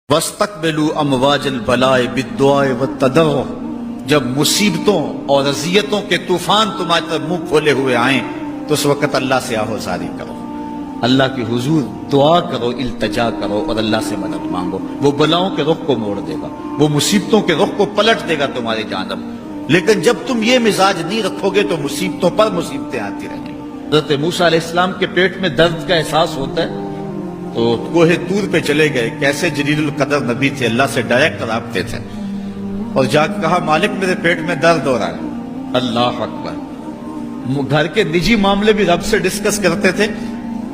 وَاسْتَقْبِلُوا أَمْوَاجَ الْبَلَاءِ بِالدُّعَاءِ وَالتَّضَرُّعِ، جب مصیبتوں اور اذیتوں کے طوفان تمہاری طرف منہ کھولے ہوئے آئیں تو اس وقت اللہ سے آہوزاری کرو، اللہ کی حضور دعا کرو، التجا کرو اور اللہ سے مدد مانگو۔ وہ بلاؤں کے رخ کو موڑ دے گا، وہ مصیبتوں کے رخ کو پلٹ دے گا تمہاری جانب۔ لیکن جب تم یہ مزاج نہیں رکھو گے تو مصیبتوں پر مصیبتیں آتی رہیں گی۔ حضرت موسیٰ علیہ السلام کے پیٹ میں درد کا احساس ہوتا ہے تو کوہ طور پہ چلے گئے، کیسے جلیل القدر نبی تھے، اللہ سے ڈائریکٹ رابطے تھے، اور جا کے کہا مالک میرے پیٹ میں درد ہو رہا ہے۔ اللہ اکبر۔ گھر کے نجی معاملے بھی رب سے ڈسکس کرتے تھے،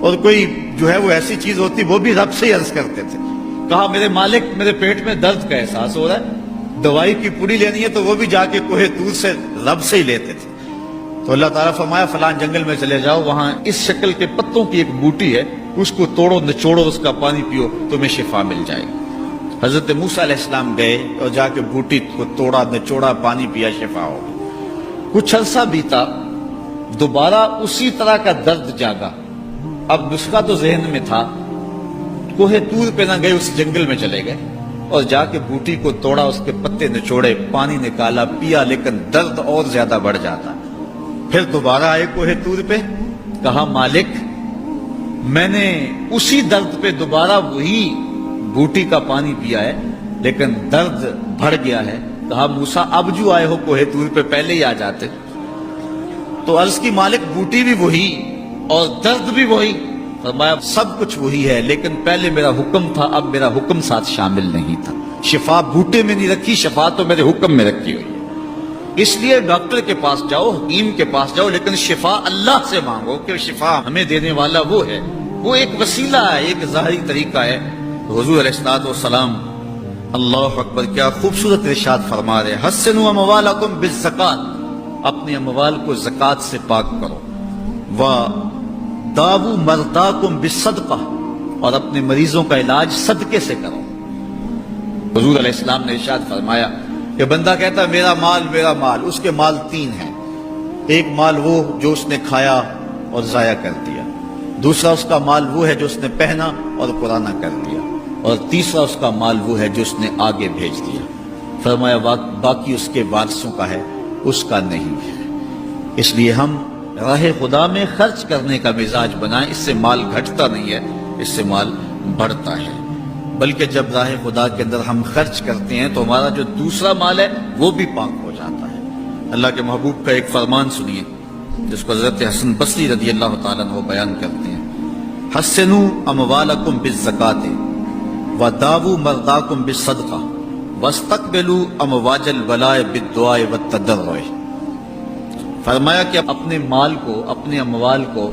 اور کوئی جو ہے وہ ایسی چیز ہوتی وہ بھی رب سے ہی عرض کرتے تھے۔ کہا میرے مالک میرے پیٹ میں درد کا احساس ہو رہا ہے، دوائی کی پوری لینی ہے، تو وہ بھی جا کے کوہ طور سے رب سے ہی لیتے تھے۔ تو اللہ تعالیٰ فرمایا فلان جنگل میں چلے جاؤ، وہاں اس شکل کے پتوں کی ایک بوٹی ہے، اس کو توڑو نچوڑو، اس کا پانی پیو، تمہیں شفا مل جائے گی۔ حضرت موسیٰ علیہ السلام گئے اور جا کے بوٹی کو توڑا نچوڑا، پانی پیا، شفا ہو گئی۔ کچھ عرصہ بیتا، دوبارہ اسی طرح کا درد جاگا۔ اب نسخہ تو ذہن میں تھا، کوہ طور پہ نہ گئے، اس جنگل میں چلے گئے اور جا کے بوٹی کو توڑا، اس کے پتے نچوڑے، پانی نکالا، پیا، لیکن درد اور زیادہ بڑھ جاتا۔ پھر دوبارہ آئے کوہ طور پہ، کہا مالک میں نے اسی درد پہ دوبارہ وہی بوٹی کا پانی پیا ہے، لیکن درد بڑھ گیا ہے۔ کہا موسیٰ اب جو آئے ہو کوہ طور پہ پہلے ہی آ جاتے۔ تو عرض کی مالک بوٹی بھی وہی اور درد بھی وہی۔ فرمایا سب کچھ وہی ہے، لیکن پہلے میرا حکم تھا، اب میرا حکم ساتھ شامل نہیں تھا۔ شفا بوٹے میں نہیں رکھی، شفا تو میرے حکم میں رکھی ہوئی ہے۔ اس لیے ڈاکٹر کے پاس جاؤ، حکیم کے پاس جاؤ، لیکن شفا اللہ سے مانگو، کہ شفا ہمیں دینے والا وہ ہے۔ وہ ایک وسیلہ ہے، ایک ظاہری طریقہ ہے۔ حضور علیہ الصلوۃ والسلام، اللہ اکبر، کیا خوبصورت ارشاد فرما رہے ہیں، حسنوا اموالکم بالزکات، اپنے اموال کو زکات سے پاک کرو، وداووا مرضاکم بالصدقہ، اور اپنے مریضوں کا علاج صدقے سے کرو۔ حضور علیہ السلام نے ارشاد فرمایا کہ بندہ کہتا ہے میرا مال، اس کے مال تین ہیں۔ ایک مال وہ جو اس نے کھایا اور ضائع کر دیا، دوسرا اس کا مال وہ ہے جو اس نے پہنا اور پرانا کر دیا، اور تیسرا اس کا مال وہ ہے جو اس نے آگے بھیج دیا۔ فرمایا باقی اس کے وارثوں کا ہے، اس کا نہیں ہے۔ اس لیے ہم راہ خدا میں خرچ کرنے کا مزاج بنائیں، اس سے مال گھٹتا نہیں ہے، اس سے مال بڑھتا ہے۔ بلکہ جب راہ خدا کے اندر ہم خرچ کرتے ہیں تو ہمارا جو دوسرا مال ہے وہ بھی پاک ہو جاتا ہے۔ اللہ کے محبوب کا ایک فرمان سنیے جس کو حضرت حسن بصری رضی اللہ تعالیٰ عنہ بیان کرتے ہیں، حسنوا اموالکم بالزکاۃ وداووا مرضاکم بالصدقہ واستقبلوا امواج البلاء بالدعاء والتضرع۔ فرمایا کہ اپنے مال کو، اپنے اموال کو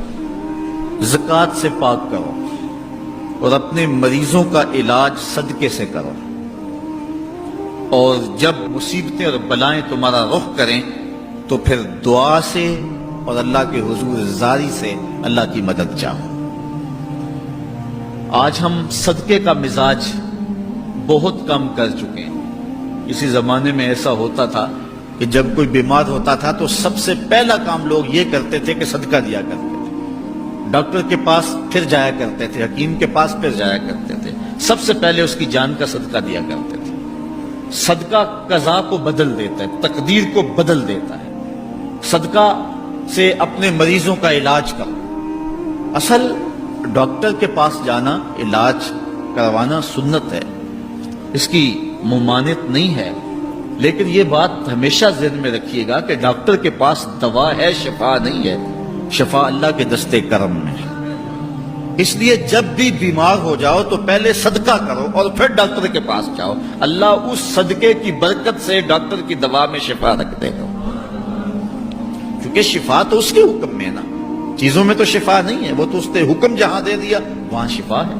زکوٰۃ سے پاک کرو، اور اپنے مریضوں کا علاج صدقے سے کرو، اور جب مصیبتیں اور بلائیں تمہارا رخ کریں تو پھر دعا سے اور اللہ کے حضور زاری سے اللہ کی مدد چاہو۔ آج ہم صدقے کا مزاج بہت کم کر چکے ہیں۔ اسی زمانے میں ایسا ہوتا تھا کہ جب کوئی بیمار ہوتا تھا تو سب سے پہلا کام لوگ یہ کرتے تھے کہ صدقہ دیا کرتے تھے، ڈاکٹر کے پاس پھر جایا کرتے تھے، حکیم کے پاس پھر جایا کرتے تھے، سب سے پہلے اس کی جان کا صدقہ دیا کرتے تھے۔ صدقہ قضا کو بدل دیتا ہے، تقدیر کو بدل دیتا ہے۔ صدقہ سے اپنے مریضوں کا علاج کرو۔ اصل ڈاکٹر کے پاس جانا، علاج کروانا سنت ہے، اس کی ممانعت نہیں ہے، لیکن یہ بات ہمیشہ ذہن میں رکھیے گا کہ ڈاکٹر کے پاس دوا ہے، شفا نہیں ہے۔ شفا اللہ کے دستے کرم میں ہے۔ اس لیے جب بھی بیمار ہو جاؤ تو پہلے صدقہ کرو اور پھر ڈاکٹر کے پاس جاؤ، اللہ اس صدقے کی برکت سے ڈاکٹر کی دوا میں شفا رکھ دے گا، کیونکہ شفا تو اس کے حکم میں ہے نا، چیزوں میں تو شفا نہیں ہے، وہ تو اس نے حکم جہاں دے دیا وہاں شفا ہے۔